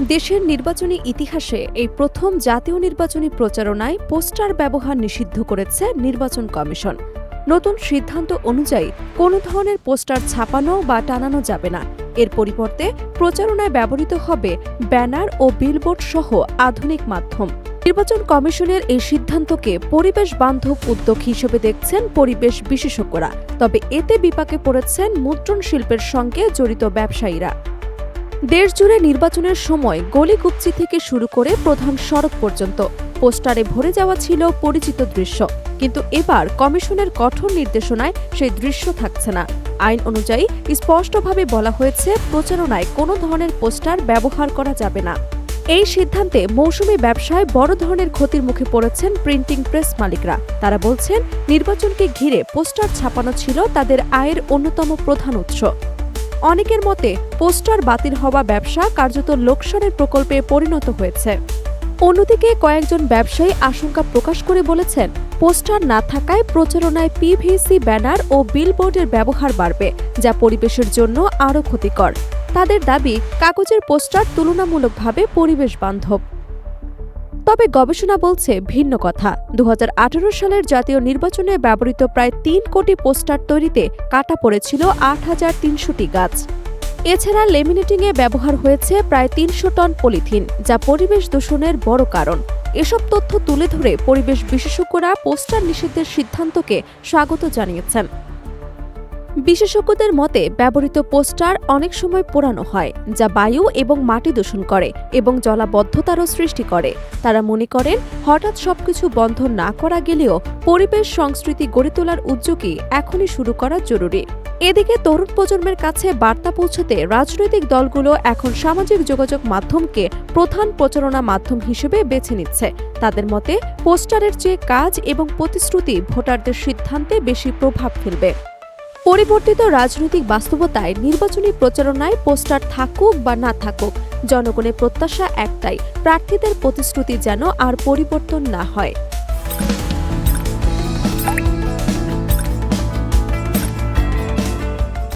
দেশের নির্বাচনী ইতিহাসে এই প্রথম জাতীয় নির্বাচনী প্রচারণায় পোস্টার ব্যবহার নিষিদ্ধ করেছে নির্বাচন কমিশন। নতুন সিদ্ধান্ত অনুযায়ী কোনো ধরনের পোস্টার ছাপানো বা টানানো যাবে না। এর পরিবর্তে প্রচারণায় ব্যবহৃত হবে ব্যানার ও বিলবোর্ড সহ আধুনিক মাধ্যম। নির্বাচন কমিশনের এই সিদ্ধান্তকে পরিবেশ বান্ধব উদ্যোগ হিসেবে দেখছেন পরিবেশ বিশেষজ্ঞরা। তবে এতে বিপাকে পড়েছেন মুদ্রণ শিল্পের সঙ্গে জড়িত ব্যবসায়ীরা। দেশজুড়ে নির্বাচনের সময় গলিকুপচি থেকে শুরু করে প্রধান সড়ক পর্যন্ত পোস্টারে ভরে যাওয়া ছিল পরিচিত দৃশ্য। কিন্তু এবার কমিশনের কঠোর নির্দেশনায় সেই দৃশ্য থাকছে না। আইন অনুযায়ী স্পষ্টভাবে বলা হয়েছে, প্রচারণায় কোনো ধরনের পোস্টার ব্যবহার করা যাবে না। এই সিদ্ধান্তে মৌসুমি ব্যবসায় বড় ধরনের ক্ষতির মুখে পড়েছেন প্রিন্টিং প্রেস মালিকরা। তারা বলছেন, নির্বাচনকে ঘিরে পোস্টার ছাপানো ছিল তাদের আয়ের অন্যতম প্রধান উৎস। অনেকের মতে, পোস্টার বাতিল হওয়া ব্যবসা কার্যত লোকসানের প্রকল্পে পরিণত হয়েছে। অন্যদিকে কয়েকজন ব্যবসায়ী আশঙ্কা প্রকাশ করে বলেছেন, পোস্টার না থাকায় প্রচারণায় পিভিসি ব্যানার ও বিলবোর্ডের ব্যবহার বাড়বে, যা পরিবেশের জন্য আরও ক্ষতিকর। তাদের দাবি, কাগজের পোস্টার তুলনামূলকভাবে পরিবেশ বান্ধব। তবে গবেষণা বলছে ভিন্ন কথা। 2018 সালের জাতীয় নির্বাচনে ব্যবহৃত প্রায় 3 কোটি পোস্টার তৈরিতে কাটা পড়েছিল 8,300টি গাছ। এছাড়া লেমিনেটিংয়ে ব্যবহার হয়েছে প্রায় 300 টন পলিথিন, যা পরিবেশ দূষণের বড় কারণ। এসব তথ্য তুলে ধরে পরিবেশ বিশেষজ্ঞরা পোস্টার নিষিদ্ধের সিদ্ধান্তকে স্বাগত জানিয়েছেন। বিশেষজ্ঞদের মতে, ব্যবহৃত পোস্টার অনেক সময় পোড়ানো হয়, যা বায়ু এবং মাটি দূষণ করে এবং জলাবদ্ধতারও সৃষ্টি করে। তারা মনে করেন, হঠাৎ সবকিছু বন্ধ না করা গেলেও পরিবেশ সংস্কৃতি গড়ে তোলার উদ্যোগই এখনই শুরু করা জরুরি। এদিকে তরুণ প্রজন্মের কাছে বার্তা পৌঁছতে রাজনৈতিক দলগুলো এখন সামাজিক যোগাযোগ মাধ্যমকে প্রধান প্রচারণা মাধ্যম হিসেবে বেছে নিচ্ছে। তাদের মতে, পোস্টারের চেয়ে কাজ এবং প্রতিশ্রুতি ভোটারদের সিদ্ধান্তে বেশি প্রভাব ফেলবে। পরিবর্তিত রাজনৈতিক বাস্তবতায় নির্বাচনী প্রচারণায় পোস্টার থাকুক বা না থাকুক, জনগণের প্রত্যাশা একটাই, প্রার্থীদের প্রতিশ্রুতি যেন আর পরিবর্তন না হয়।